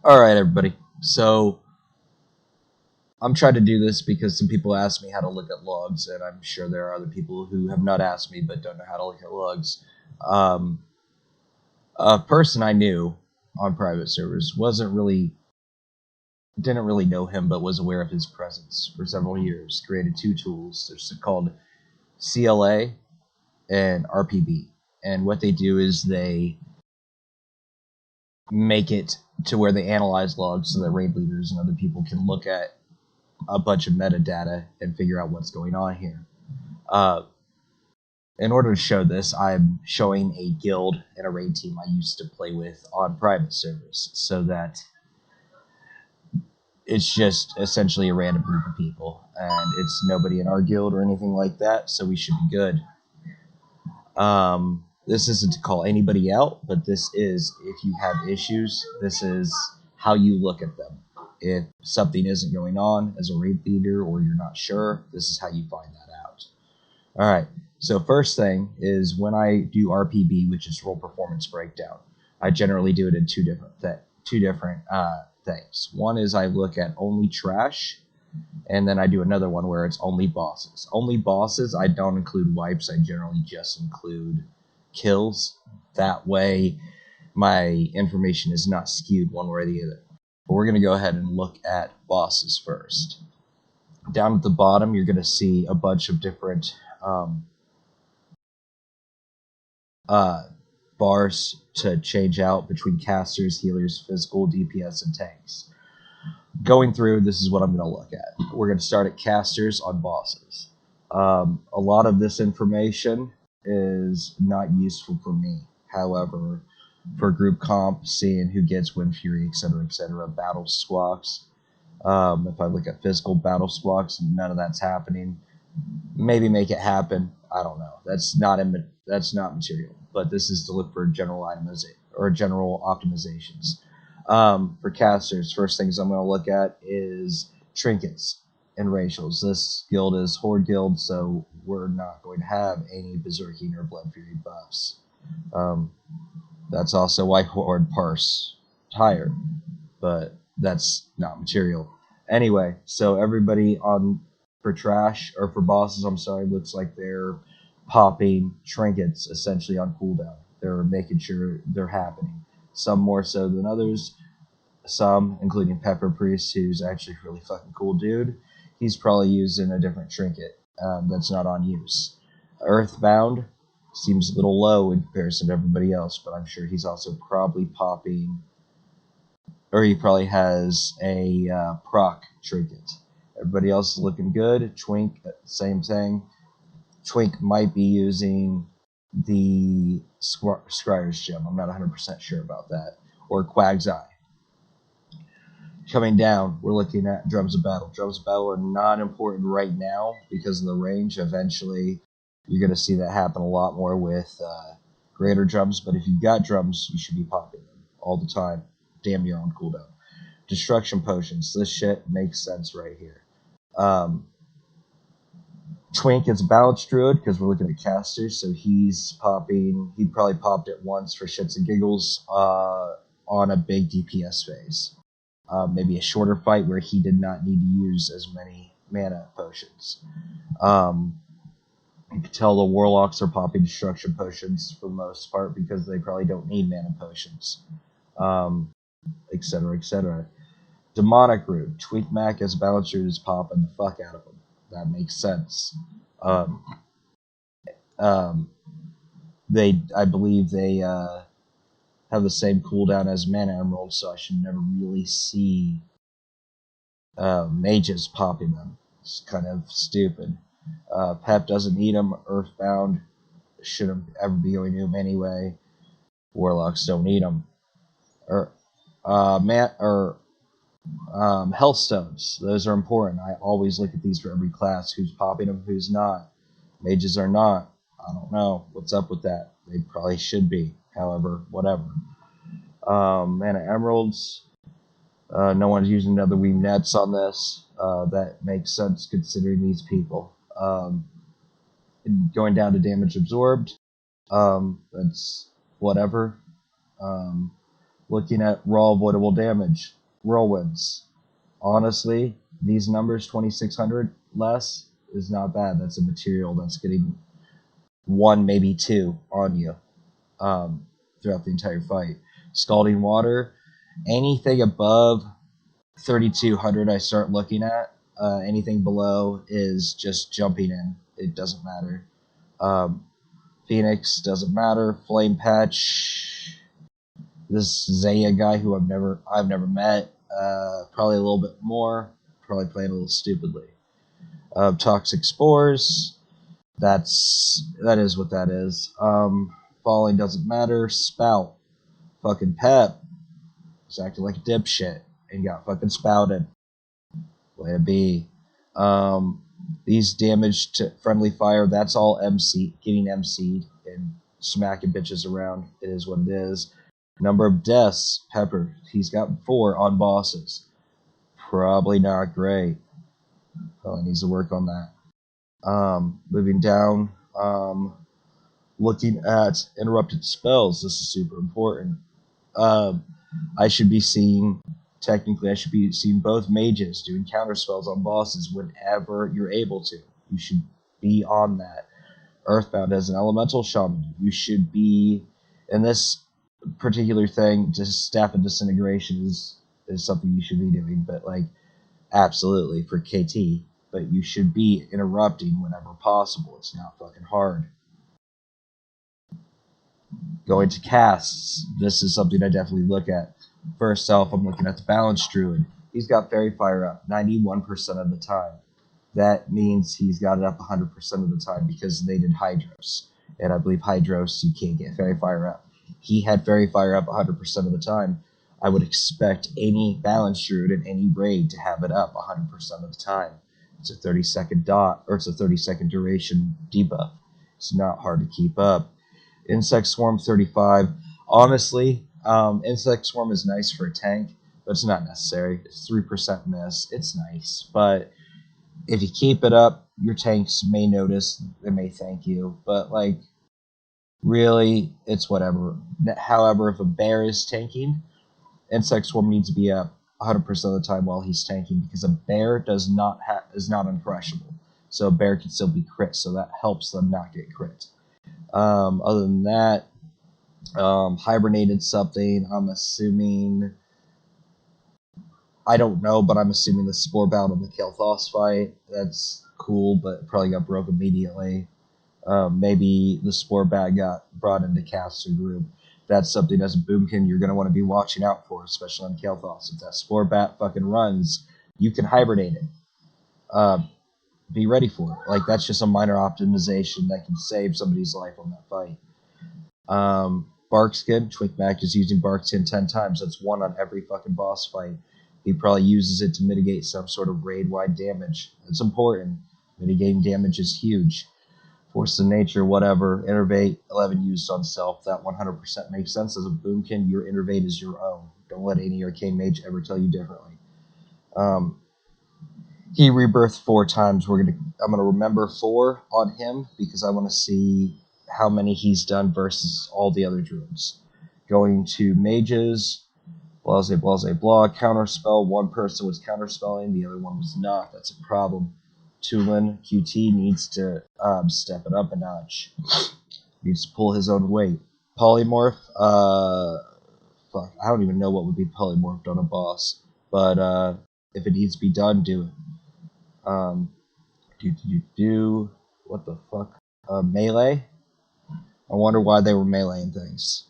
Alright, everybody. So, I'm trying to do this because some people ask me how to look at logs, and I'm sure there are other people who have not asked me but don't know how to look at logs. A person I knew on private servers didn't really know him, but was aware of his presence for several years. Created two tools. They're called CLA and RPB. And what they do is they make it to where they analyze logs so that raid leaders and other people can look at a bunch of metadata and figure out what's going on here. In order to show this, I'm showing a guild and a raid team I used to play with on private servers, so that it's just essentially a random group of people, and it's nobody in our guild or anything like that, so we should be good. This isn't to call anybody out, but this is, if you have issues, this is how you look at them. If something isn't going on as a raid leader or you're not sure, this is how you find that out. Alright, so first thing is when I do RPB, which is role performance breakdown, I generally do it in two different things. One is I look at only trash, and then I do another one where it's only bosses. Only bosses, I don't include wipes, I generally just include kills. That way my information is not skewed one way or the other. But we're going to go ahead and look at bosses first. Down at the bottom, you're going to see a bunch of different bars to change out between casters, healers, physical, DPS, and tanks. Going through, this is what I'm going to look at. We're going to start at casters on bosses. A lot of this information is not useful for me. However, for group comp, seeing who gets Wind Fury, etc., battle squawks. If I look at physical battle squawks, none of that's happening. Maybe make it happen. I don't know. That's not material. But this is to look for general optimizations. For casters, first things I'm going to look at is trinkets and racials. This guild is Horde Guild, so we're not going to have any Berserking or Blood Fury buffs. That's also why Horde parse higher, but that's not material. Anyway, so everybody for trash, or for bosses, I'm sorry, looks like they're popping trinkets essentially on cooldown. They're making sure they're happening. Some more so than others. Some, including Pepper Priest, who's actually a really fucking cool dude, he's probably using a different trinket that's not on use. Earthbound seems a little low in comparison to everybody else, but I'm sure he's also probably popping, or he probably has a proc trinket. Everybody else is looking good. Twink, same thing. Twink might be using the Scryer's Gem. I'm not 100% sure about that. Or Quag's Eye. Coming down, we're looking at Drums of Battle. Drums of Battle are not important right now because of the range. Eventually, you're going to see that happen a lot more with greater drums, but if you've got drums, you should be popping them all the time. Damn near on cooldown. Destruction Potions. This shit makes sense right here. Twink is Balance Druid because we're looking at casters, so he's popping. He probably popped it once for shits and giggles on a big DPS phase. Maybe a shorter fight where he did not need to use as many mana potions. You can tell the Warlocks are popping Destruction Potions for the most part because they probably don't need mana potions, etc. Demonic Root. Tweak Mac as Balance Druid is popping the fuck out of them. That makes sense. I believe they have the same cooldown as Mana Emerald, so I should never really see mages popping them. It's kind of stupid. Pep doesn't need them. Earthbound shouldn't ever be going to him anyway. Warlocks don't need them. Health stones. Those are important. I always look at these for every class. Who's popping them, who's not. Mages are not. I don't know what's up with that. They probably should be. However, whatever. Mana Emeralds. No one's using another Weave Nets on this. That makes sense considering these people. Going down to damage absorbed. That's whatever. Looking at raw avoidable damage, whirlwinds. Honestly, these numbers 2600 less is not bad. That's a material that's getting one, maybe two on you throughout the entire fight. Scalding water, anything above 3200 I start looking at. Anything below is just jumping in. It doesn't matter. Phoenix doesn't matter. Flame Patch. This Zaya guy who I've never met. Probably a little bit more. Probably playing a little stupidly. Toxic Spores. That is what that is. Falling doesn't matter. Spout. Fucking Pep. He's acting like a dipshit and got fucking spouted. Way to be. These damage to friendly fire, that's all getting MC'd and smacking bitches around. It is what it is. Number of deaths, Pepper. He's got 4 on bosses. Probably not great. Probably needs to work on that. Moving down, looking at interrupted spells. This is super important. I should be seeing both mages doing counter spells on bosses whenever you're able to. You should be on that. Earthbound as an elemental shaman, you should be in this particular thing. Just staff and disintegration is something you should be doing, but like absolutely for KT. But you should be interrupting whenever possible. It's not fucking hard. Going to casts, this is something I definitely look at. First off, I'm looking at the Balance Druid. He's got Fairy Fire up 91% of the time. That means he's got it up 100% of the time because they did Hydros. And I believe Hydros, you can't get Fairy Fire up. He had Fairy Fire up 100% of the time. I would expect any Balance Druid in any raid to have it up 100% of the time. It's a 30-second it's a 30-second duration debuff. It's not hard to keep up. Insect Swarm 35. Honestly, Insect Swarm is nice for a tank, but it's not necessary. It's 3% miss. It's nice, but if you keep it up, your tanks may notice. They may thank you, but like, really, it's whatever. However, if a bear is tanking, Insect Swarm needs to be up 100% of the time while he's tanking because a bear is not uncrushable. So a bear can still be crit, so that helps them not get crit. Other than that, hibernated something. I'm assuming. I don't know, but I'm assuming the Spore Bound on the Kael'thas fight. That's cool, but probably got broke immediately. Maybe the Spore Bat got brought into caster group. That's something as a Boomkin you're going to want to be watching out for, especially on Kael'thas. If that Spore Bat fucking runs, you can hibernate it. Be ready for it. Like, that's just a minor optimization that can save somebody's life on that fight. Barkskin, Twinkmack is using Barkskin 10 times. That's 1 on every fucking boss fight. He probably uses it to mitigate some sort of raid-wide damage. It's important. Mitigating damage is huge. Force of Nature, whatever. Innervate, 11 used on self. That 100% makes sense. As a Boomkin, your Innervate is your own. Don't let any Arcane Mage ever tell you differently. He rebirthed 4 times. I'm gonna remember 4 on him because I want to see how many he's done versus all the other druids. Going to mages, blah, counterspell. One person was counterspelling, the other one was not. That's a problem. Tulin, QT, needs to step it up a notch. Needs to pull his own weight. Polymorph, fuck, I don't even know what would be polymorphed on a boss. But if it needs to be done, do it. What the fuck? Melee? I wonder why they were meleeing things.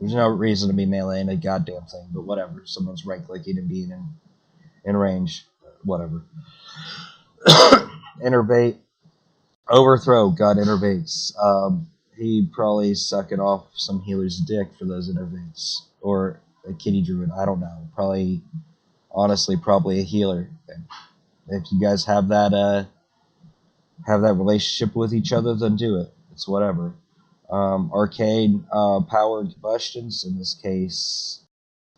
There's no reason to be meleeing a goddamn thing, but whatever. Someone's right-clicking and being in range. Whatever. Innervate. Overthrow. God innervates. He probably sucking off some healer's dick for those innervates. Or a kitty druid. I don't know. Honestly, probably a healer. If you guys have that relationship with each other, then do it. It's whatever. Arcane power and combustions. In this case,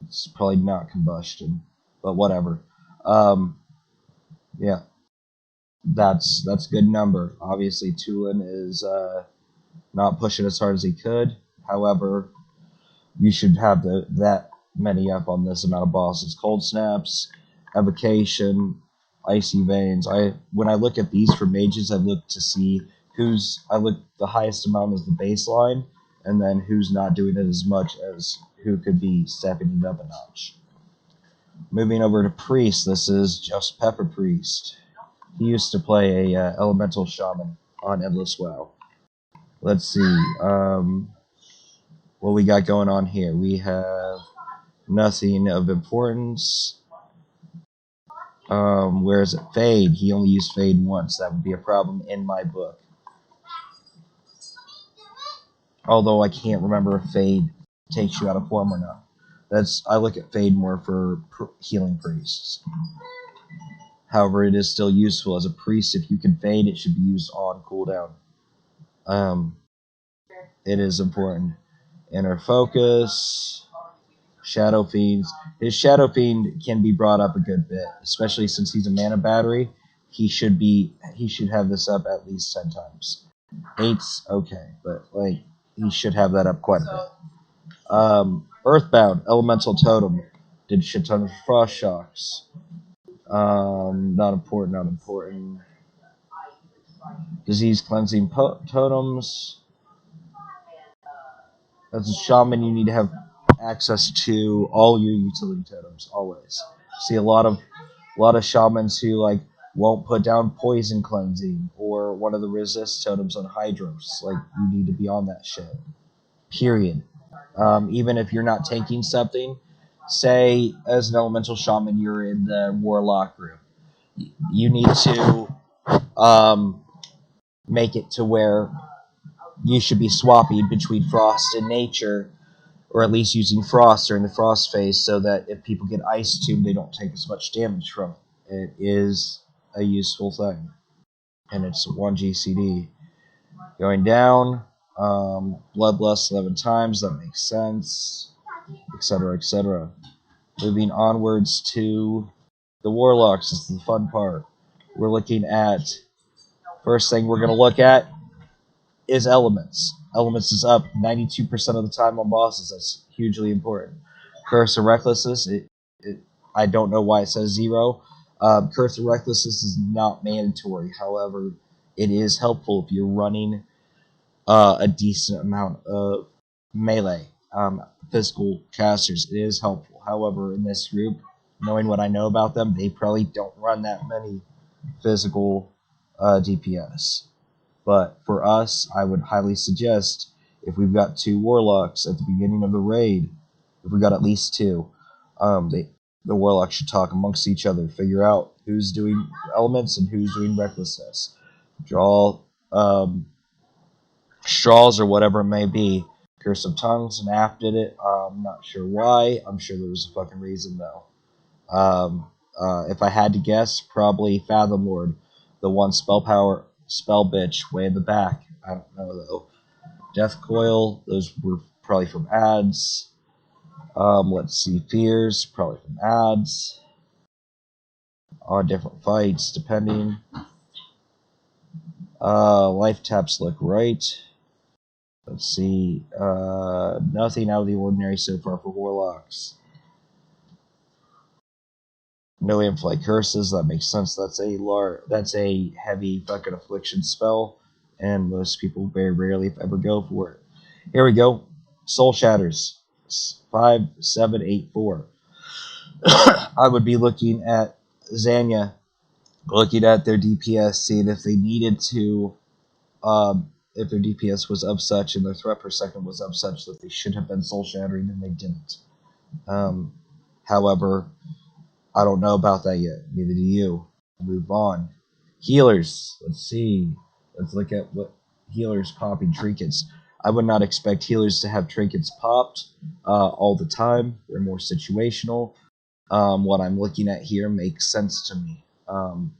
it's probably not combustion, but whatever. Yeah, that's a good number. Obviously, Tulin is not pushing as hard as he could. However, you should have that many up on this amount of bosses. Cold Snaps, Evocation, Icy Veins. When I look at these for mages, I look to see the highest amount is the baseline, and then who's not doing it as much as who could be stepping it up a notch. Moving over to Priest, this is just Pepper Priest. He used to play a elemental shaman on Endless WoW. Let's see what we got going on here. We have nothing of importance. Where is it? Fade. He only used Fade once. That would be a problem in my book. Although I can't remember if Fade takes you out of form or not. I look at Fade more for healing priests. However, it is still useful as a priest. If you can Fade, it should be used on cooldown. It is important. Inner Focus, Shadow Fiends. His Shadow Fiend can be brought up a good bit, especially since he's a mana battery. He should have this up at least 10 times. 8's okay, but he should have that up quite a bit. Earthbound, Elemental Totem, did a shit ton of Frost Shocks. Not important. Disease Cleansing Totems. As a shaman, you need to have access to all your utility totems always. See a lot of shamans who won't put down poison cleansing or one of the resist totems on Hydros. You need to be on that shit. Period. Even if you're not taking something, say as an elemental shaman you're in the warlock group, you need to make it to where you should be swapping between frost and nature, or at least using frost during the frost phase, so that if people get ice tomb, they don't take as much damage from it. It is a useful thing, and it's 1 GCD. Going down, Bloodlust 11 times, that makes sense, etc., etc. Moving onwards to the Warlocks is the fun part. We're looking at, first thing we're going to look at is Elements. Elements is up 92% of the time on bosses. That's hugely important. Curse of Recklessness, I don't know why it says 0. Curse of Recklessness is not mandatory. However, it is helpful if you're running a decent amount of melee physical casters. It is helpful. However, in this group, knowing what I know about them, they probably don't run that many physical DPS. But for us, I would highly suggest, if we've got 2 Warlocks at the beginning of the raid, if we've got at least 2, the Warlocks should talk amongst each other, figure out who's doing elements and who's doing recklessness. Draw straws or whatever it may be. Curse of Tongues, and Aft did it. I'm not sure why. I'm sure there was a fucking reason, though. If I had to guess, probably Fathom Lord, the one spell bitch way in the back. I don't know, though. Death Coil, those were probably from ads. Let's see, Fears, probably from ads. On different fights, depending. Life taps look right. Let's see. Nothing out of the ordinary so far for Warlocks. No in-flight curses. That makes sense. That's a heavy fucking affliction spell, and most people very rarely, if ever, go for it. Here we go. Soul Shatters. 5784. I would be looking at Zanya, looking at their DPS, seeing if they needed to, if their DPS was up such and their threat per second was up such that they should have been soul shattering, and they didn't. However, I don't know about that yet. Neither do you. Move on. Healers. Let's see. Let's look at what healers popping trinkets. I would not expect healers to have trinkets popped all the time. They're more situational. What I'm looking at here makes sense to me. I'm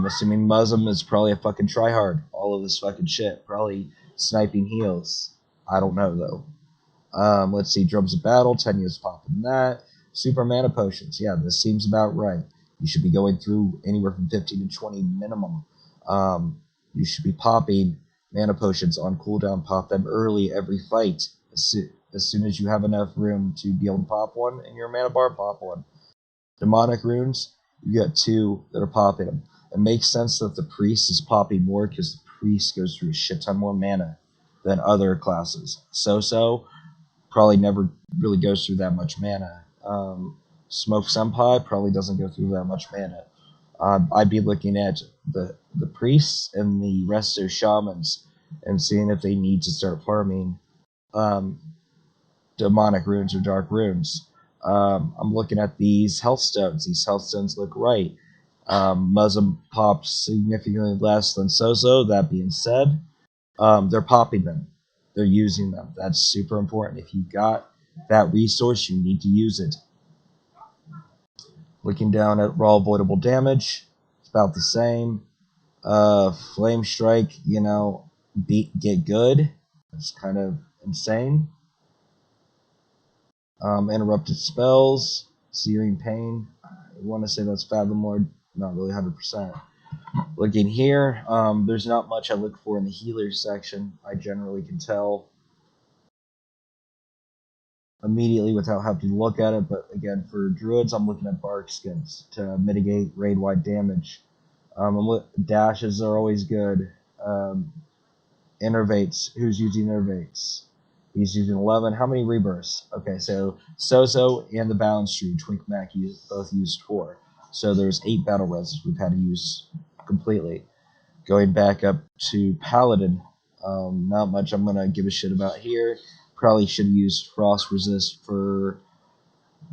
assuming Muslim is probably a fucking tryhard. All of this fucking shit. Probably sniping heals. I don't know, though. Let's see. Drums of Battle. 10 years popping that. Super Mana Potions. Yeah, this seems about right. You should be going through anywhere from 15 to 20 minimum. you should be popping mana potions on cooldown. Pop them early every fight. As soon as you have enough room to be able to pop one in your mana bar, pop one. Demonic runes, you got 2 that are popping them. It makes sense that the priest is popping more because the priest goes through a shit ton more mana than other classes. So probably never really goes through that much mana. Smoke Senpai probably doesn't go through that much mana. I'd be looking at the priests and the resto shamans and seeing if they need to start farming demonic runes or dark runes. I'm looking at these health stones. These health stones look right. Muslim pops significantly less than Sozo. That being said, they're popping them. They're using them. That's super important. If you got that resource, you need to use it. Looking down at raw avoidable damage, it's about the same. Flame Strike, get good. It's kind of insane. Interrupted spells, Searing Pain. I want to say that's Fathom Lord, not really 100%. Looking here, there's not much I look for in the healer section. I generally can tell immediately without having to look at it, but again, for druids, I'm looking at bark skins to mitigate raid-wide damage. Dashes are always good. Innervates, who's using Innervates? He's using 11. How many rebirths? Okay, so Sozo and the Balance True, Twink Mac both used 4. So there's 8 battle reses we've had to use completely. Going back up to Paladin, not much I'm going to give a shit about here. Probably should have used Frost Resist for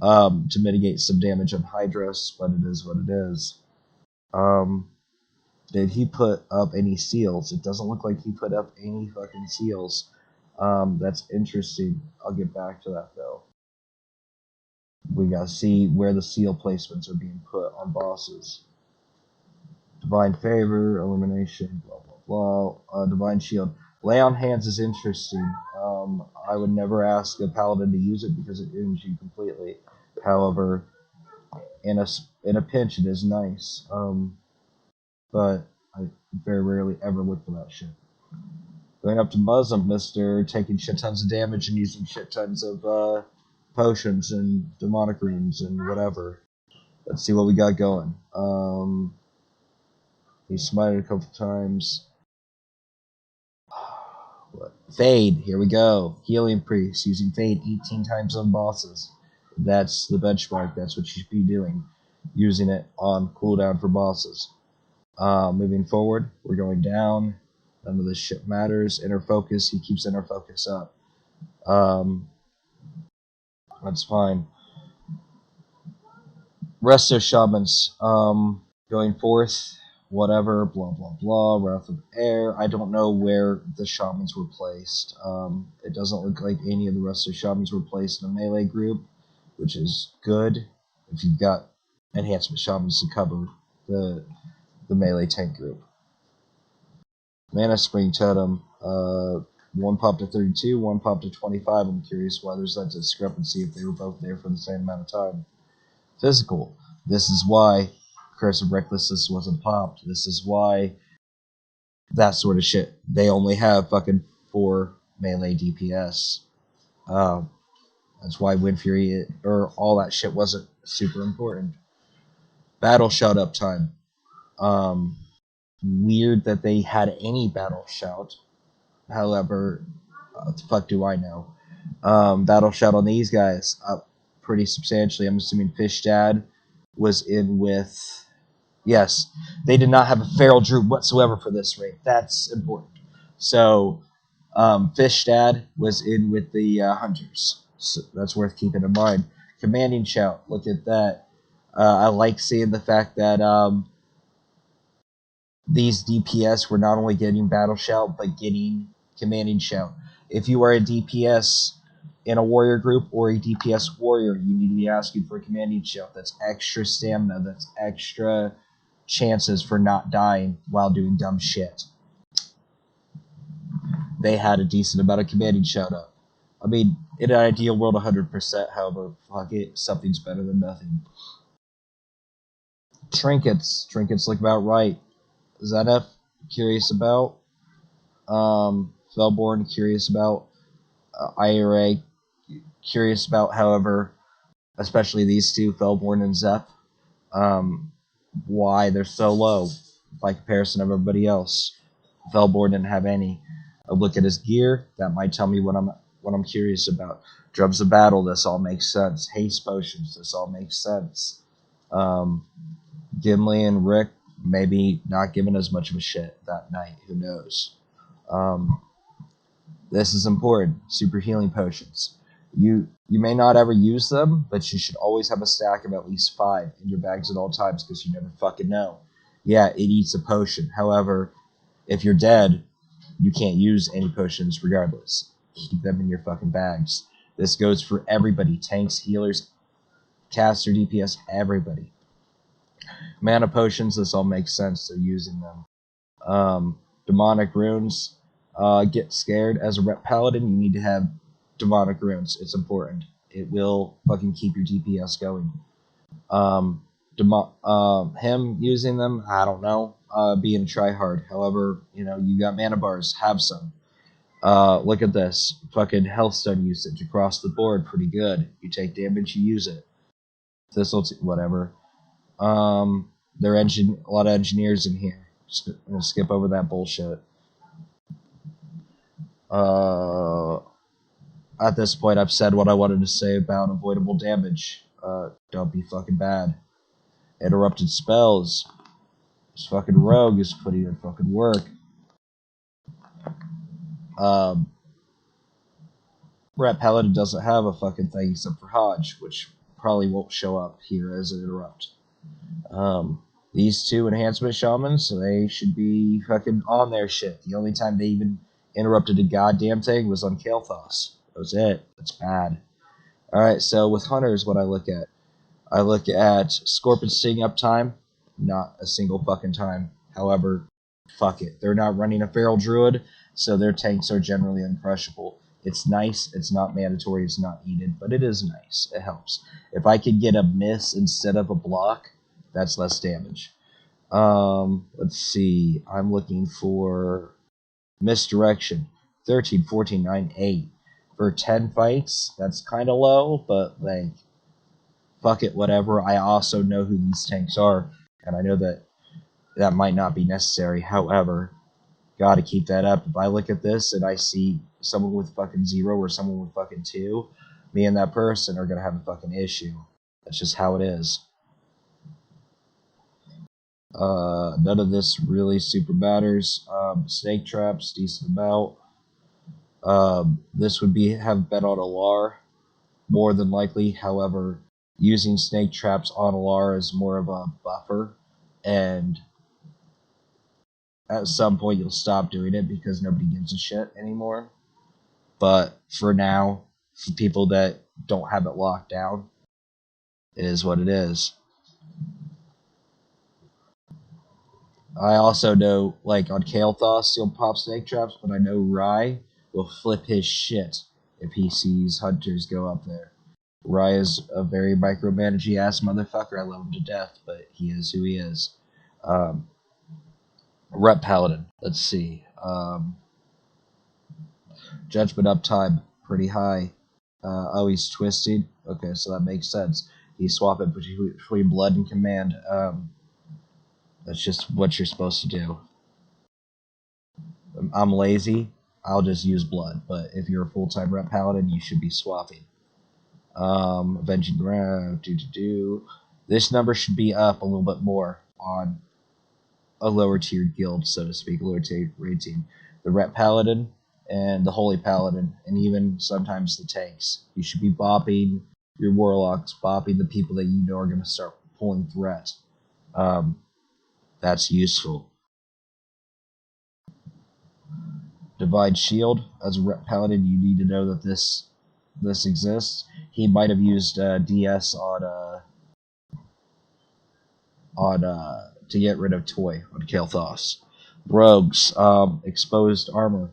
to mitigate some damage on Hydros, but it is what it is. Did he put up any seals? It doesn't look like he put up any fucking seals. That's interesting. I'll get back to that though. We gotta see where the seal placements are being put on bosses. Divine Favor, Illumination, blah blah blah. Divine Shield. Lay on Hands is interesting. I would never ask a paladin to use it because it ooms you completely. However, in a pinch, it is nice. But I very rarely ever look for that shit. Going up to Muslim, Mr. taking shit tons of damage and using shit tons of potions and demonic runes and whatever. Let's see what we got going. He smited a couple times. Fade, here we go. Healing Priest, using Fade 18 times on bosses. That's the benchmark, that's what you should be doing. Using it on cooldown for bosses. Moving forward, we're going down. None of this shit matters. Inner Focus, he keeps Inner Focus up. That's fine. Resto Shamans, going forth, whatever, blah blah blah, Wrath of Air. I don't know where the Shamans were placed. It doesn't look like any of the Resto Shamans were placed in a melee group, which is good if you've got enhancement Shamans to cover the melee tank group. Mana Spring Totem, one popped to 32, one popped to 25. I'm curious why there's that discrepancy if they were both there for the same amount of time. Physical. This is why Curse of Recklessness wasn't popped. This is why that sort of shit. They only have fucking 4 melee DPS. That's why Wind Fury or all that shit wasn't super important. Battle shout up time. Weird that they had any battle shout. However, what the fuck do I know? Battle shout on these guys up pretty substantially. I'm assuming Fish Dad was in with... Yes, they did not have a feral druid whatsoever for this raid. That's important. So, Fish Dad was in with the hunters. So that's worth keeping in mind. Commanding shout. Look at that. I like seeing the fact that these DPS were not only getting battle shout, but getting commanding shout. If you are a DPS in a warrior group or a DPS warrior, you need to be asking for a commanding shout. That's extra stamina. That's extra chances for not dying while doing dumb shit. They had a decent amount of commanding shout up. I mean, in an ideal world, 100%. However, fuck it, something's better than nothing. Trinkets. Trinkets look about right. Zenith, curious about. Felborn, curious about. IRA, curious about. However, especially these two, Felborn and Zep, why they're so low by comparison of everybody else. Felborn didn't have any. I look at his gear, that might tell me what I'm curious about. Drums of Battle, this all makes sense. Haste Potions, this all makes sense. Gimli and Rick maybe not giving as much of a shit that night. Who knows? This is important. Super Healing Potions. You may not ever use them, but you should always have a stack of at least 5 in your bags at all times because you never fucking know. Yeah, it eats a potion. However, if you're dead, you can't use any potions regardless. Keep them in your fucking bags. This goes for everybody. Tanks, healers, caster, DPS, everybody. Mana potions, this all makes sense. They're using them. Demonic runes. Get scared. As a rep paladin, you need to have demonic runes. It's important. It will fucking keep your DPS going. Him using them, I don't know. Being a tryhard. However, you got mana bars. Have some. Look at this. Fucking healthstone usage across the board. Pretty good. You take damage, you use it. This'll whatever. There are a lot of engineers in here. Just gonna skip over that bullshit. At this point, I've said what I wanted to say about avoidable damage. Don't be fucking bad. Interrupted spells. This fucking rogue is putting in fucking work. Rat Paladin doesn't have a fucking thing except for Hodge, which probably won't show up here as an interrupt. These two enhancement shamans, they should be fucking on their shit. The only time they even interrupted a goddamn thing was on Kael'thas. That was it. That's bad. Alright, so with hunters, what I look at Scorpion Sting uptime, not a single fucking time. However, fuck it. They're not running a feral druid, so their tanks are generally uncrushable. It's nice, it's not mandatory, it's not needed, but it is nice. It helps. If I could get a miss instead of a block, that's less damage. Let's see. I'm looking for misdirection. 13, 14, 9, 8. For 10 fights, that's kind of low, but like, fuck it, whatever. I also know who these tanks are, and I know that might not be necessary. However, gotta keep that up. If I look at this and I see someone with fucking 0 or someone with fucking 2, me and that person are gonna have a fucking issue. That's just how it is. None of this really super matters. Snake traps, decent amount. This would have been on Alar, more than likely. However, using snake traps on Alar is more of a buffer, and at some point you'll stop doing it because nobody gives a shit anymore. But for now, for people that don't have it locked down, it is what it is. I also know, like on Kael'thas, you'll pop snake traps, but I know Rai will flip his shit if he sees hunters go up there. Rai is a very micromanaging ass motherfucker. I love him to death, but he is who he is. Rep Paladin, let's see. Judgment uptime, pretty high. Oh, he's twisted. Okay, so that makes sense. He's swapping between blood and command. That's just what you're supposed to do. I'm lazy. I'll just use blood. But if you're a full-time rep paladin, you should be swapping. Avenging Ground. This number should be up a little bit more on a lower tiered guild, so to speak, a lower tiered raid team. The rep paladin and the holy paladin, and even sometimes the tanks. You should be bopping your warlocks, bopping the people that you know are going to start pulling threat. That's useful. Divine Shield, as a rep paladin, you need to know that this exists. He might have used DS on to get rid of Toy on Kael'thas. Rogues, exposed armor.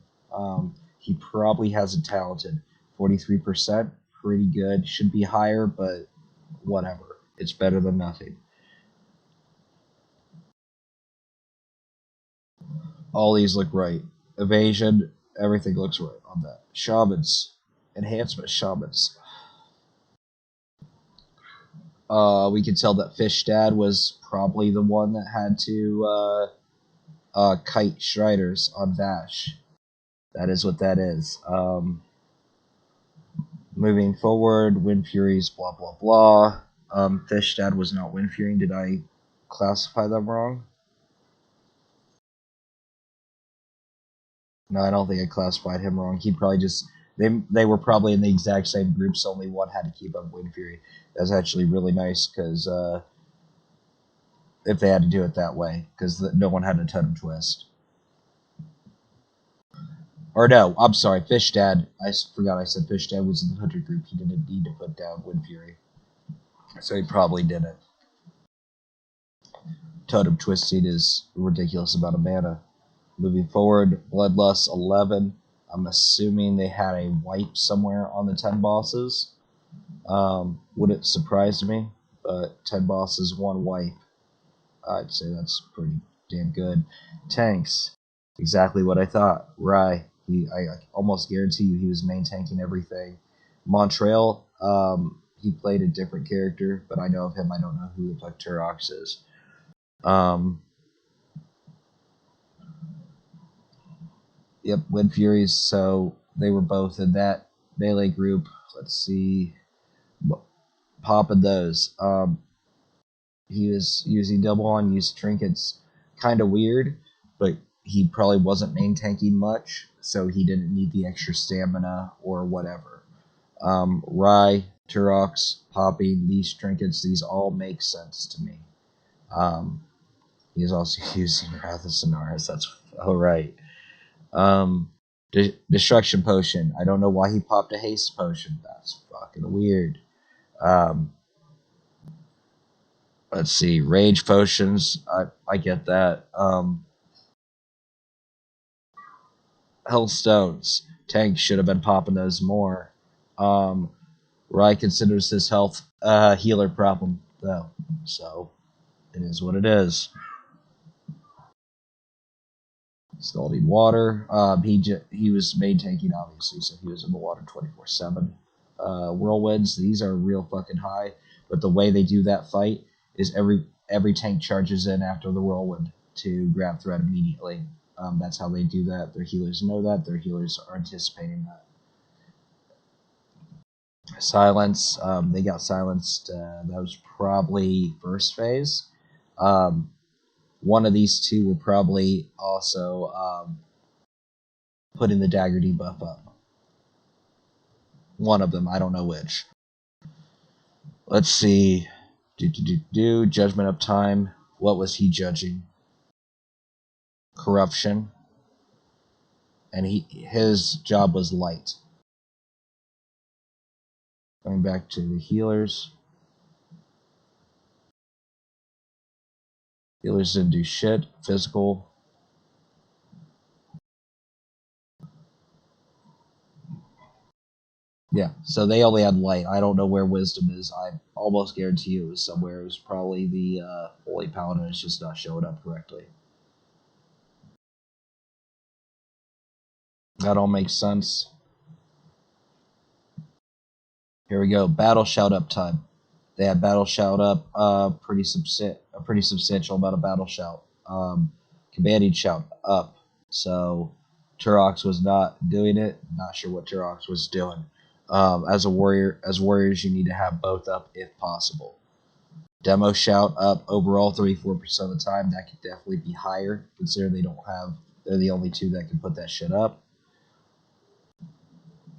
He probably hasn't talented. 43%, pretty good. Should be higher, but whatever. It's better than nothing. All these look right. Evasion, everything looks right on that. Shamans, enhancement shamans. We can tell that Fish Dad was probably the one that had to kite Striders on Vash. That is what that is. Moving forward, Wind Furies, blah blah blah. Fish Dad was not Wind Fury. Did I classify them wrong? No, I don't think I classified him wrong. He probably just they were probably in the exact same groups. Only one had to keep up Wind Fury. That's actually really nice because if they had to do it that way, because no one had a totem twist. Or no, I'm sorry, Fish Dad. I forgot I said Fish Dad was in the Hunter group. He didn't need to put down Wind Fury, so he probably didn't. Totem twisting is a ridiculous amount of mana. Moving forward, Bloodlust 11. I'm assuming they had a wipe somewhere on the 10 bosses. Wouldn't surprise me, but 10 bosses, 1 wipe. I'd say that's pretty damn good. Tanks, exactly what I thought. Rai, I almost guarantee you he was main tanking everything. Montreal, he played a different character, but I know of him. I don't know who the fuck Turox is. Yep, Wind Furies. So they were both in that melee group. Let's see, popping those. He was using double on, used trinkets. Kind of weird, but he probably wasn't main tanking much, so he didn't need the extra stamina or whatever. Rai, Turox, popping these trinkets, these all make sense to me. He's also using Wrath of Sonaris. That's alright. Destruction Potion. I don't know why he popped a Haste Potion. That's fucking weird. Let's see. Rage Potions. I get that. Hellstones. Tank should have been popping those more. Rai considers this health healer problem, though. So, it is what it is. Scalding Water. He was main tanking, obviously, so he was in the water 24/7. Whirlwinds. These are real fucking high, but the way they do that fight is every tank charges in after the whirlwind to grab threat immediately. That's how they do that. Their healers know that. Their healers are anticipating that. Silence. They got silenced. That was probably first phase. One of these two will probably also putting the dagger debuff up. One of them, I don't know which. Let's see. Judgment of time. What was he judging? Corruption. And his job was light. Going back to the healers. Healers didn't do shit. Physical. Yeah, so they only had light. I don't know where wisdom is. I almost guarantee you it was somewhere. It was probably the Holy Paladin is just not showing up correctly. That all makes sense. Here we go. Battle shout up time. They had battle shout up. A pretty substantial amount of battle shout. Commanding shout up. So Turox was not doing it. Not sure what Turox was doing. As warriors, you need to have both up if possible. Demo shout up overall 34% of the time. That could definitely be higher, considering they're the only two that can put that shit up.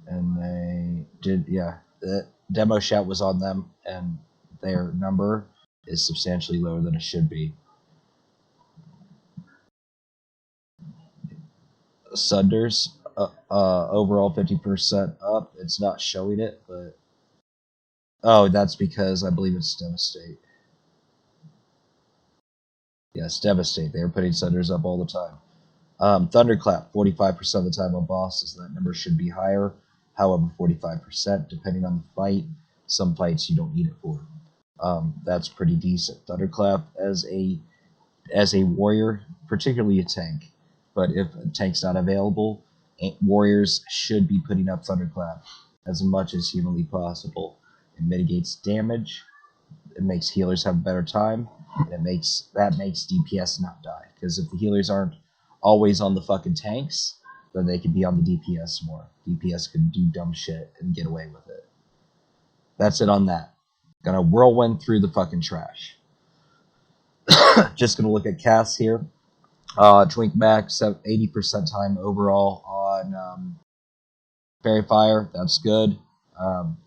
And they did, yeah. The demo shout was on them, and their number is substantially lower than it should be. Sunders, overall 50% up. It's not showing it, but oh, that's because I believe it's Devastate. Yes, Devastate. They were putting Sunders up all the time. Thunderclap, 45% of the time on bosses. That number should be higher. However, 45%, depending on the fight. Some fights you don't need it for. That's pretty decent. Thunderclap as a warrior, particularly a tank. but if a tank's not available, warriors should be putting up Thunderclap as much as humanly possible. It mitigates damage, it makes healers have a better time, and that makes DPS not die. Because if the healers aren't always on the fucking tanks, then they can be on the DPS more. DPS can do dumb shit and get away with it. That's it on that. Gonna whirlwind through the fucking trash. Just gonna look at casts here. Twink Max 80% time overall on Fairy Fire. That's good.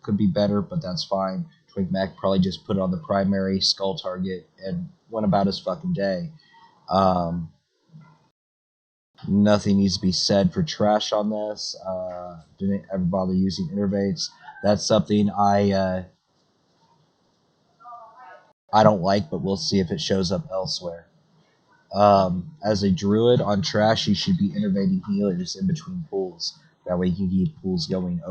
Could be better, but that's fine. Twink Mac probably just put it on the primary skull target and went about his fucking day. Nothing needs to be said for trash on this. Didn't ever bother using innervates. That's something I don't like, but we'll see if it shows up elsewhere. As a druid on trash, you should be innervating healers in between pools. That way you can keep pools going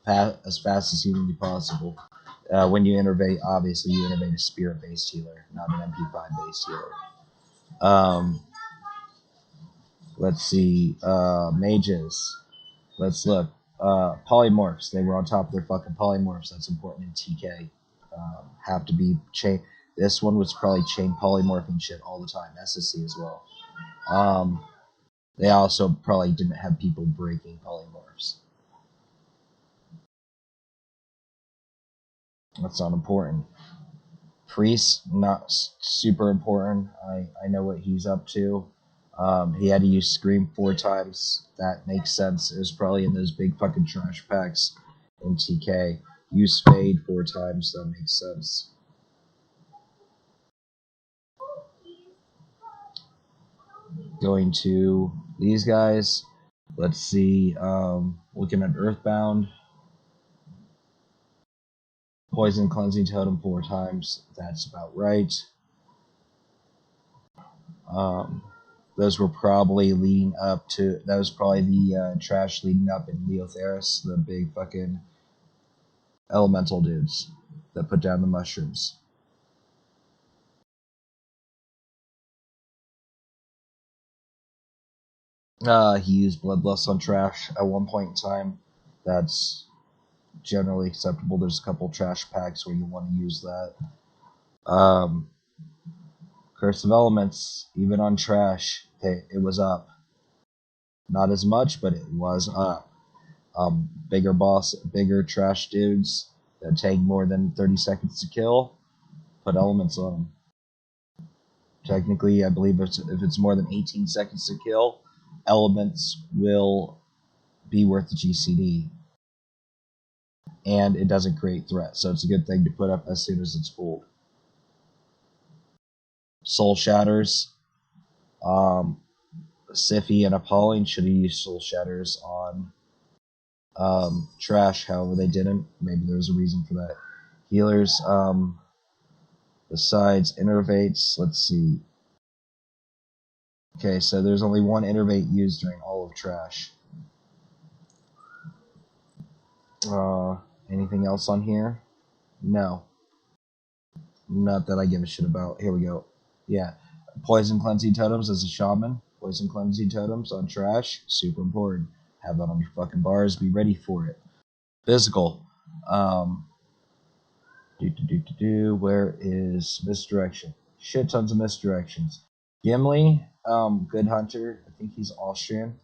as fast as humanly possible. When you innervate, obviously you innervate a spirit-based healer, not an MP5-based healer. Let's see. Mages. Let's look. Polymorphs. They were on top of their fucking polymorphs. That's important in TK. Have to be chain. This one was probably chain polymorphing shit all the time. SSC as well. They also probably didn't have people breaking polymorphs. That's not important. Priest, not super important. I know what he's up to. He had to use Scream 4 times. That makes sense. It was probably in those big fucking trash packs in TK. Use Fade 4 times. That makes sense. Going to these guys. Let's see. Looking at Earthbound. Poison Cleansing Totem 4 times. That's about right. Those were probably leading up to. That was probably the trash leading up in Leotheris, the big fucking elemental dudes that put down the mushrooms. He used Bloodlust on trash at one point in time. That's generally acceptable. There's a couple trash packs where you want to use that. Curse of Elements, even on trash, it was up. Not as much, but it was up. Bigger trash dudes that take more than 30 seconds to kill, put elements on them. Technically, I believe if it's more than 18 seconds to kill, elements will be worth the GCD. And it doesn't create threat, so it's a good thing to put up as soon as it's pulled. Soul Shatters. Siffy and Appalling should have used Soul Shatters on trash, however they didn't. Maybe there's a reason for that. Healers, besides innervates, let's see. Okay, so there's only one innervate used during all of trash. Anything else on here? No. Not that I give a shit about. Here we go. Yeah. Poison Cleansing Totems as a shaman. Poison Cleansing Totems on trash. Super important. Have that on your fucking bars. Be ready for it. Physical. Where is Misdirection? Shit tons of misdirections. Gimli, good hunter. I think he's Austrian.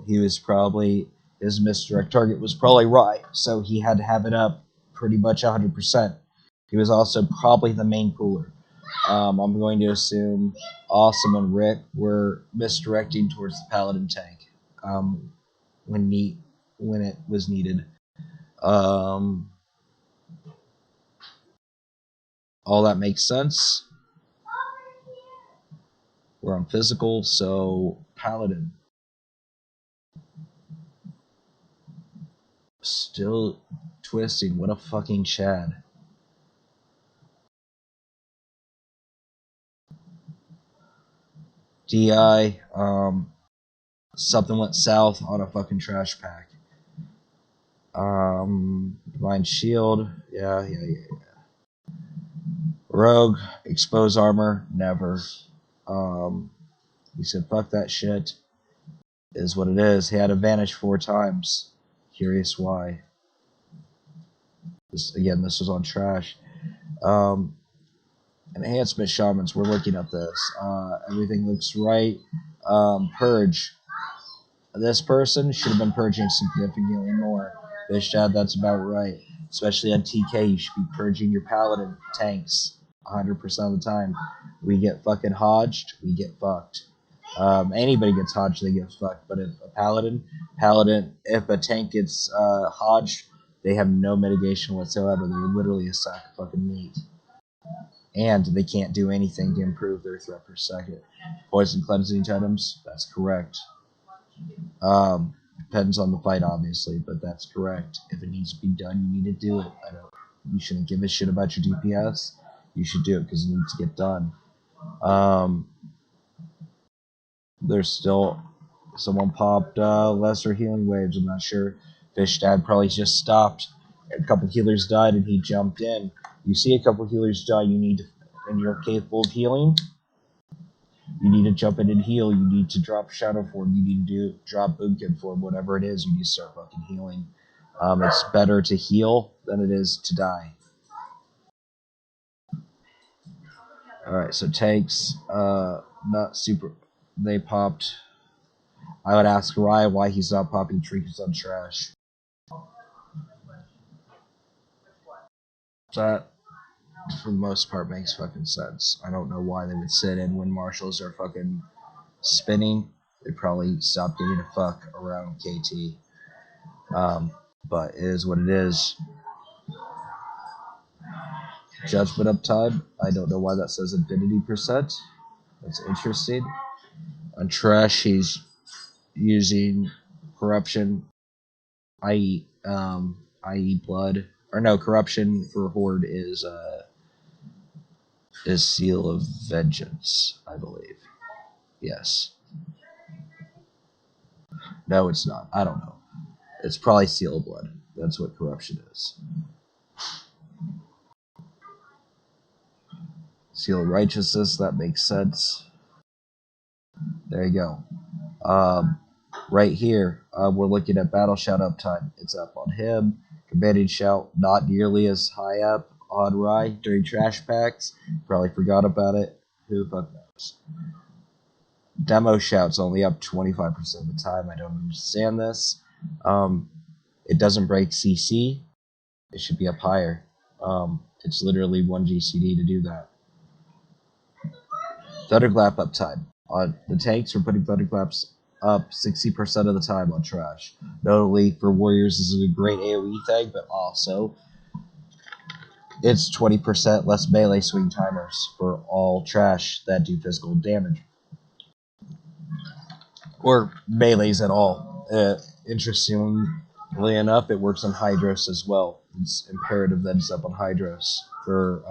He was probably, his misdirect target was probably right, so he had to have it up pretty much 100%. He was also probably the main pooler. I'm going to assume Awesome and Rick were misdirecting towards the Paladin tank when it was needed. All that makes sense. We're on physical, so Paladin. Still twisting. What a fucking Chad. DI, something went south on a fucking trash pack. Divine Shield, yeah. Rogue, expose armor, never. He said, fuck that shit. Is what it is. He had advantage 4 times. Curious why. This was on trash. Enhancement shamans, we're looking at this. Everything looks right. Purge. This person should have been purging significantly more. Fish Dad, that's about right. Especially on TK, you should be purging your paladin tanks 100% of the time. We get fucking hodged, we get fucked. Anybody gets hodged, they get fucked. But if a paladin, if a tank gets hodged, they have no mitigation whatsoever. They're literally a sack of fucking meat. And they can't do anything to improve their threat per second. Poison cleansing items, that's correct. Depends on the fight, obviously, but that's correct. If it needs to be done, you need to do it. You shouldn't give a shit about your DPS. You should do it because it needs to get done. There's still someone popped lesser healing waves. I'm not sure. Fish Dad probably just stopped. A couple healers died and he jumped in. You see a couple healers die, and you're capable of healing. You need to jump in and heal. You need to drop Shadow Form. You need to drop Boomkin Form. Whatever it is, you need to start fucking healing. It's better to heal than it is to die. Alright, so tanks, not super. They popped. I would ask Ryan why he's not popping trinkets on trash. That, for the most part, makes fucking sense. I don't know why they would sit in when marshals are fucking spinning. They probably stopped giving a fuck around KT. But it is what it is. Judgment uptime. I don't know why that says affinity percent. That's interesting. On trash, he's using corruption, i.e. blood. Or no, corruption for horde is Seal of Vengeance, I believe. Yes. No, it's not. I don't know. It's probably Seal of Blood. That's what corruption is. Seal of Righteousness, that makes sense. There you go. Right here, we're looking at Battle Shout uptime. It's up on him. Companion Shout, not nearly as high up on Rye during trash packs. Probably forgot about it. Who the fuck knows? Demo Shout's only up 25% of the time. I don't understand this. It doesn't break CC. It should be up higher. It's literally 1 GCD to do that. Thunderclap uptime. On the tanks, we're putting Thunderclaps up 60% of the time on trash. Notably, for Warriors, this is a great AoE thing, but also it's 20% less melee swing timers for all trash that do physical damage. Or melees at all. Interestingly enough, it works on Hydros as well. It's imperative that it's up on Hydros for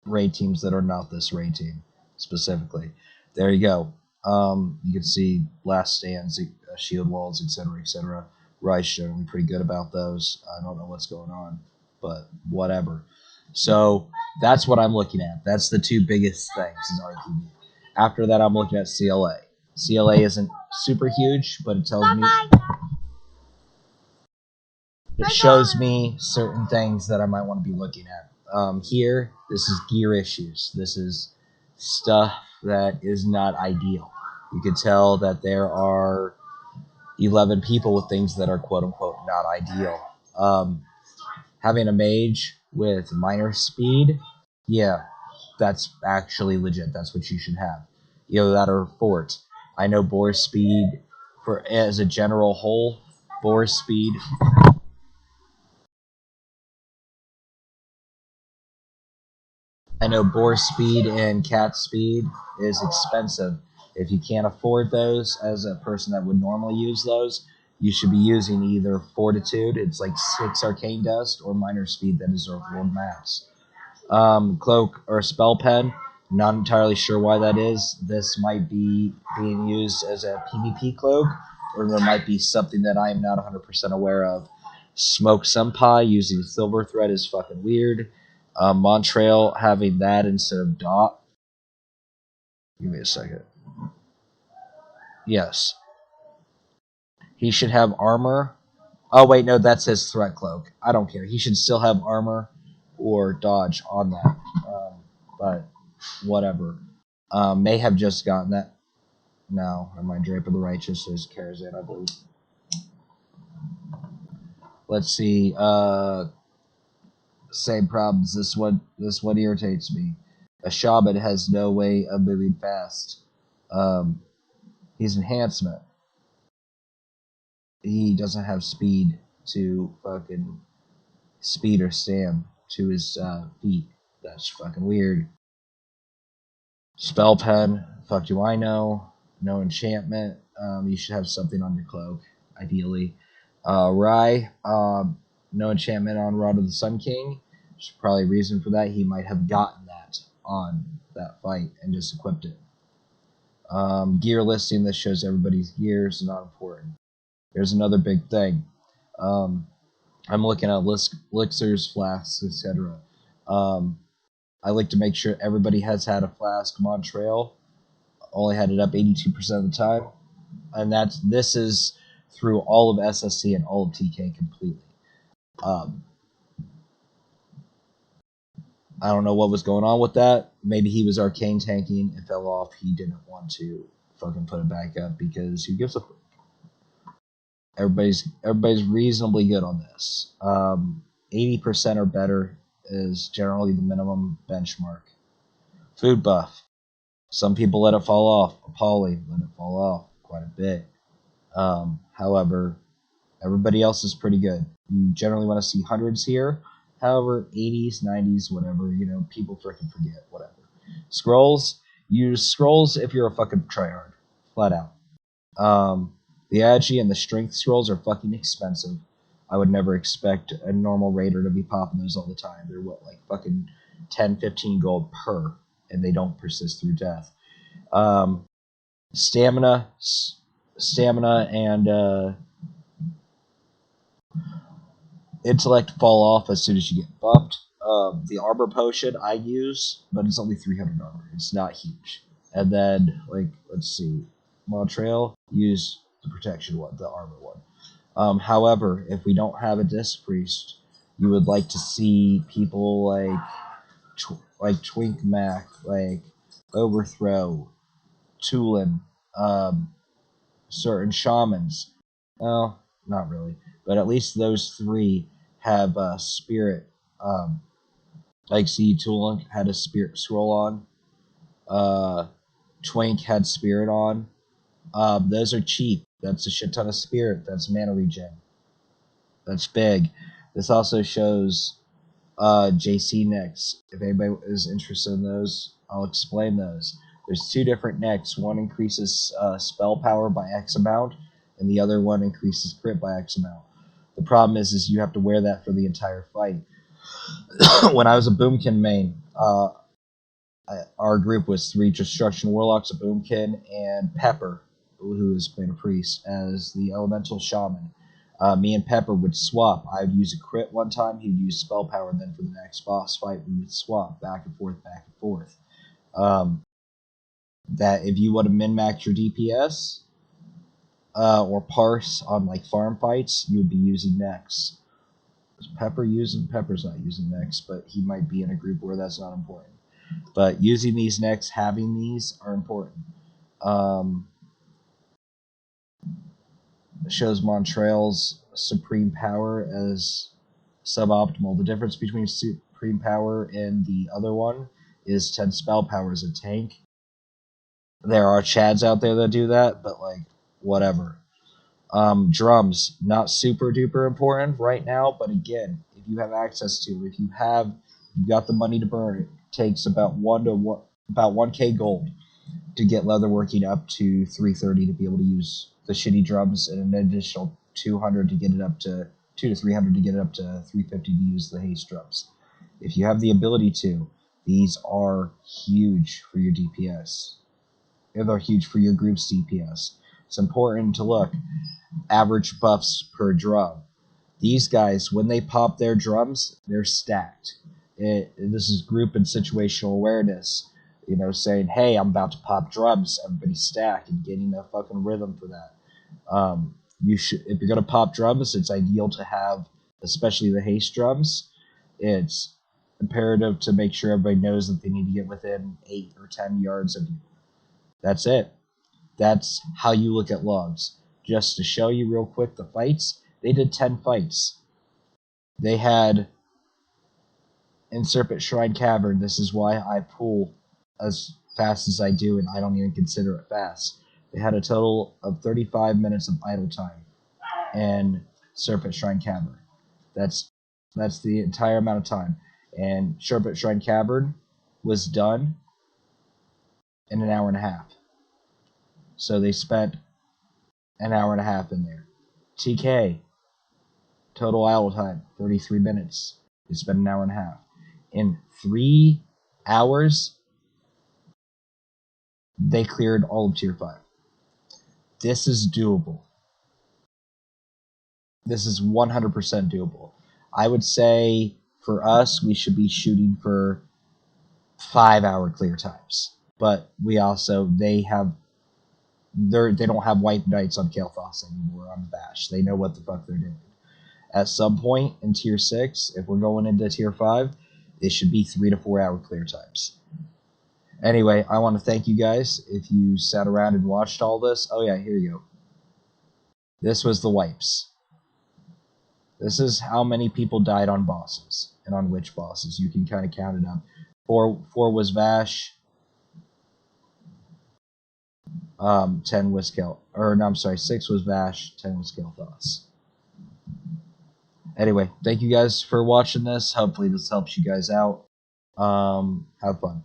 raid teams that are not this raid team specifically. There you go. You can see blast stands, shield walls, etc., etc. Rice generally pretty good about those. I don't know what's going on, but whatever. So that's what I'm looking at. That's the two biggest things in RPB. After that, I'm looking at CLA. CLA isn't super huge, but it tells me, it shows me certain things that I might want to be looking at. Here, this is gear issues. This is stuff that is not ideal. You can tell that there are 11 people with things that are quote-unquote not ideal. Having a mage with minor speed, yeah, that's actually legit. That's what you should have. Either that or fort. I know boar speed, for as a general whole, boar speed... I know boar speed and cat speed is expensive. If you can't afford those as a person that would normally use those, you should be using either fortitude, it's like 6 arcane dust, or minor speed, that is Earthworld Max. Cloak or spell pen, not entirely sure why that is. This might be being used as a PvP cloak, or there might be something that I am not 100% aware of. Smoke Senpai using silver thread is fucking weird. Montreal having that instead of dot Give me a second. Yes. He should have armor. Oh, wait, no, that's his threat cloak. I don't care. He should still have armor or dodge on that. But whatever. May have just gotten that. No, never mind. Drape of the Righteous is Karazhan, I believe. Let's see. Same problems. This one irritates me. A shaman has no way of moving fast. He's enhancement. He doesn't have speed to fucking speed or stand to his feet. That's fucking weird. Spell pen. Fuck do I know? No enchantment. You should have something on your cloak, ideally. Rye. No enchantment on Rod of the Sun King. There's probably a reason for that. He might have gotten that on that fight and just equipped it. Gear listing. This shows everybody's gears. Not important. Here's another big thing. I'm looking at elixirs, flasks, etc. I like to make sure everybody has had a flask. Montreal only had it up 82% of the time, and this is through all of SSC and all of TK completely. I don't know what was going on with that. Maybe he was arcane tanking. It fell off. He didn't want to fucking put it back up because who gives a. Everybody's reasonably good on this. 80% or better is generally the minimum benchmark. Food buff. Some people let it fall off. Paulie let it fall off quite a bit. However, everybody else is pretty good. You generally want to see hundreds here. However, 80s, 90s, whatever, people freaking forget, whatever. Scrolls, use scrolls if you're a fucking tryhard. Flat out. The Agi and the Strength scrolls are fucking expensive. I would never expect a normal raider to be popping those all the time. They're like fucking 10, 15 gold per, and they don't persist through death. Stamina and intellect fall off as soon as you get buffed. The armor potion I use, but it's only 300 armor. It's not huge. And then, let's see. Montreal, use the protection one, the armor one. However, if we don't have a disc priest, you would like to see people like Twink Mac, like Overthrow, Tulin, certain shamans. Well, not really, but at least those three have spirit. Like, see, Tulin had a spirit scroll on. Twink had spirit on. Those are cheap. That's a shit ton of spirit. That's mana regen. That's big. This also shows JC necks. If anybody is interested in those, I'll explain those. There's two different necks. One increases spell power by X amount, and the other one increases crit by X amount. The problem is you have to wear that for the entire fight. When I was a Boomkin main, our group was 3 Destruction Warlocks, a Boomkin, and Pepper, who is playing a priest, as the Elemental Shaman. Me and Pepper would swap. I would use a crit one time, he would use spell power, and then for the next boss fight, we would swap back and forth, back and forth. That if you want to min-max your DPS, or parse on farm fights, you would be using Nex. Pepper's not using Nex, but he might be in a group where that's not important. But using these Nex, having these are important. It shows Montreal's supreme power as suboptimal. The difference between supreme power and the other one is 10 spell power as a tank. There are Chads out there that do that, but whatever. Drums, not super duper important right now, but again, if you have access to it, if you've got the money to burn, it takes about 1k gold to get leatherworking up to 330 to be able to use the shitty drums, and an additional 200 to get it up to 200 to 300 to get it up to 350 to use the haste drums. If you have the ability to, these are huge for your DPS. They're huge for your group's DPS. It's important to look average buffs per drum. These guys, when they pop their drums, they're stacked. This is group and situational awareness. You know, saying, "Hey, I'm about to pop drums. Everybody stack," and getting a fucking rhythm for that. You should, if you're gonna pop drums, it's ideal to have, especially the haste drums. It's imperative to make sure everybody knows that they need to get within 8 or 10 yards of you. That's it. That's how you look at logs. Just to show you real quick the fights, they did 10 fights. They had in Serpent Shrine Cavern, this is why I pull as fast as I do, and I don't even consider it fast. They had a total of 35 minutes of idle time in Serpent Shrine Cavern. That's the entire amount of time. And Serpent Shrine Cavern was done in an hour and a half. So they spent an hour and a half in there. TK, total idle time, 33 minutes. They spent an hour and a half. In 3 hours, they cleared all of Tier 5. This is doable. This is 100% doable. I would say for us, we should be shooting for 5-hour clear times. But we also, they don't have white knights on Kael'thas anymore on Bash. They know what the fuck they're doing. At some point in Tier 6, if we're going into Tier 5, it should be 3 to 4 hour clear times. Anyway, I want to thank you guys if you sat around and watched all this. Oh yeah, here you go. This was the wipes. This is how many people died on bosses and on which bosses. You can kind of count it up. 4 was Vash. 10 was I'm sorry, 6 was Vash, 10 was Kael'thas. Anyway, thank you guys for watching this. Hopefully this helps you guys out. Have fun.